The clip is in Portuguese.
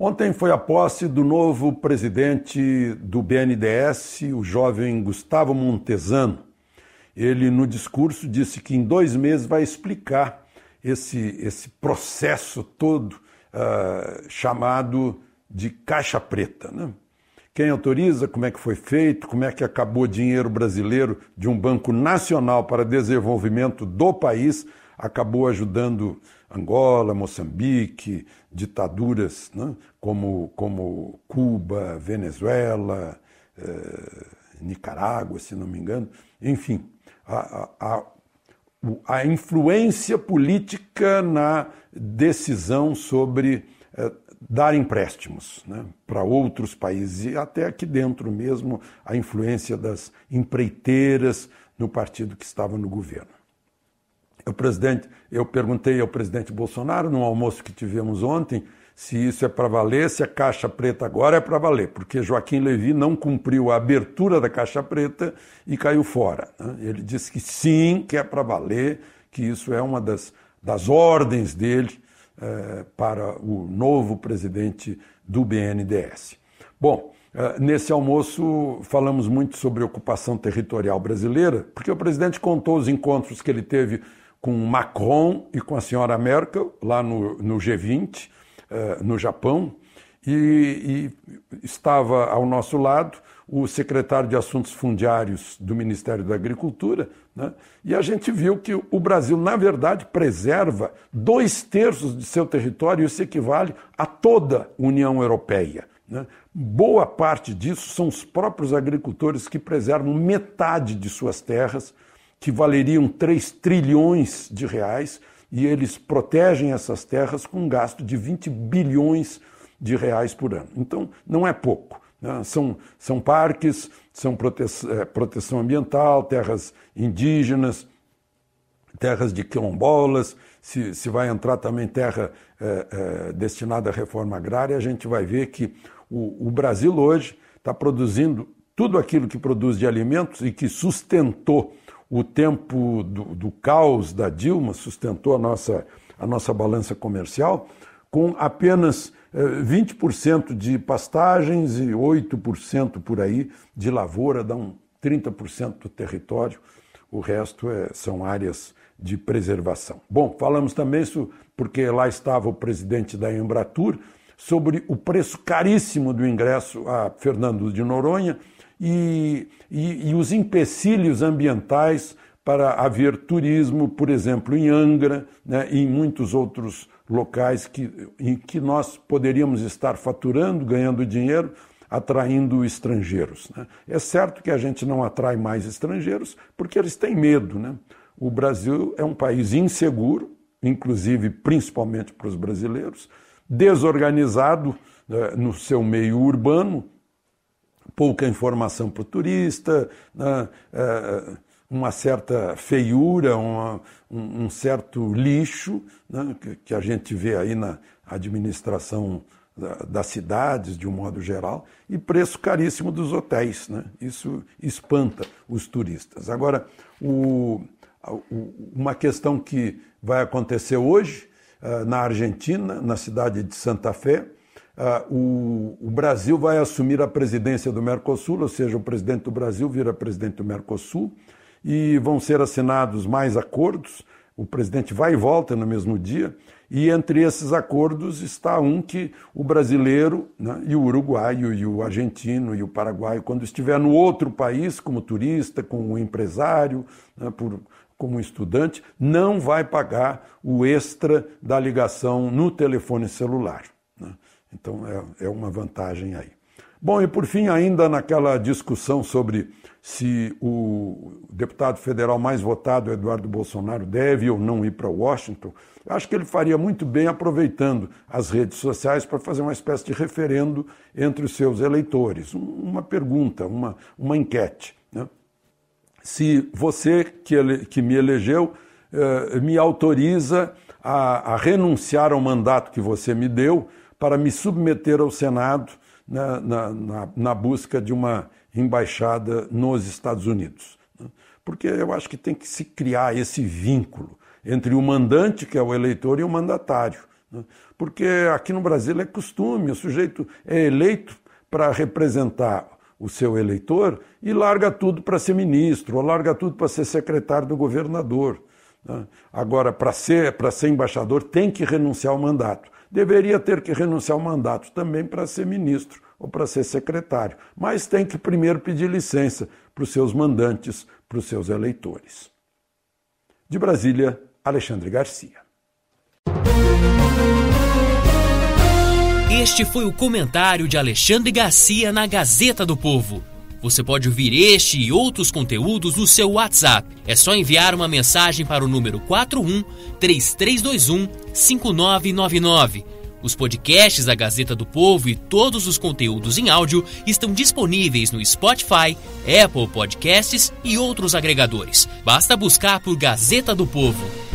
Ontem foi a posse do novo presidente do BNDES, o jovem Gustavo Montesano. Ele, no discurso, disse que em 2 meses vai explicar esse processo todo chamado de caixa preta, né? Quem autoriza, como é que foi feito, como é que acabou dinheiro brasileiro de um banco nacional para desenvolvimento do país, acabou ajudando Angola, Moçambique, ditaduras, né, como Cuba, Venezuela, Nicarágua, se não me engano. Enfim, a influência política na decisão sobre dar empréstimos, né, para outros países e até aqui dentro mesmo a influência das empreiteiras no partido que estava no governo. Eu perguntei ao presidente Bolsonaro, num almoço que tivemos ontem, se isso é para valer, se a caixa preta agora é para valer, porque Joaquim Levy não cumpriu a abertura da caixa preta e caiu fora, né? Ele disse que sim, que é para valer, que isso é uma das ordens dele para o novo presidente do BNDES. Bom, nesse almoço falamos muito sobre ocupação territorial brasileira, porque o presidente contou os encontros que ele teve com Macron e com a senhora Merkel, lá no G20, no Japão, e estava ao nosso lado o secretário de Assuntos Fundiários do Ministério da Agricultura, né? E a gente viu que o Brasil, na verdade, preserva 2/3 de seu território, isso equivale a toda a União Europeia, né? Boa parte disso são os próprios agricultores que preservam metade de suas terras, que valeriam 3 trilhões de reais, e eles protegem essas terras com um gasto de 20 bilhões de reais por ano. Então, não é pouco, né? São parques, são proteção ambiental, terras indígenas, terras de quilombolas, se vai entrar também terra destinada à reforma agrária, a gente vai ver que o Brasil hoje está produzindo tudo aquilo que produz de alimentos e que sustentou o tempo do caos da Dilma, sustentou a nossa balança comercial, com apenas 20% de pastagens e 8% por aí de lavoura, dá 30% do território, o resto são áreas de preservação. Bom, falamos também isso porque lá estava o presidente da Embratur, sobre o preço caríssimo do ingresso a Fernando de Noronha e os empecilhos ambientais para haver turismo, por exemplo, em Angra, né, e em muitos outros locais em que nós poderíamos estar faturando, ganhando dinheiro, atraindo estrangeiros, né? É certo que a gente não atrai mais estrangeiros porque eles têm medo, né? O Brasil é um país inseguro, inclusive principalmente para os brasileiros, desorganizado no seu meio urbano, pouca informação para o turista, né, uma certa feiura, um certo lixo, né, que a gente vê aí na administração das cidades, de um modo geral, e preço caríssimo dos hotéis, né? Isso espanta os turistas. Agora, uma questão que vai acontecer hoje, na Argentina, na cidade de Santa Fé, o Brasil vai assumir a presidência do Mercosul, ou seja, o presidente do Brasil vira presidente do Mercosul, e vão ser assinados mais acordos. O presidente vai e volta no mesmo dia, e entre esses acordos está um que o brasileiro, né, e o uruguaio, e o argentino, e o paraguaio, quando estiver no outro país, como turista, como empresário, né, como estudante, não vai pagar o extra da ligação no telefone celular, né? Então é uma vantagem aí. Bom, e por fim, ainda naquela discussão sobre se o deputado federal mais votado, Eduardo Bolsonaro, deve ou não ir para Washington, acho que ele faria muito bem aproveitando as redes sociais para fazer uma espécie de referendo entre os seus eleitores, uma pergunta, uma enquete, né? Se você que me elegeu me autoriza a renunciar ao mandato que você me deu para me submeter ao Senado na busca de uma embaixada nos Estados Unidos. Porque eu acho que tem que se criar esse vínculo entre o mandante, que é o eleitor, e o mandatário, né? Porque aqui no Brasil é costume, o sujeito é eleito para representar o seu eleitor e larga tudo para ser ministro, ou larga tudo para ser secretário do governador, né? Agora, para ser embaixador, tem que renunciar ao mandato. Deveria ter que renunciar ao mandato também para ser ministro ou para ser secretário, mas tem que primeiro pedir licença para os seus mandantes, para os seus eleitores. De Brasília, Alexandre Garcia. Este foi o comentário de Alexandre Garcia na Gazeta do Povo. Você pode ouvir este e outros conteúdos no seu WhatsApp. É só enviar uma mensagem para o número 41-3321-5999. Os podcasts da Gazeta do Povo e todos os conteúdos em áudio estão disponíveis no Spotify, Apple Podcasts e outros agregadores. Basta buscar por Gazeta do Povo.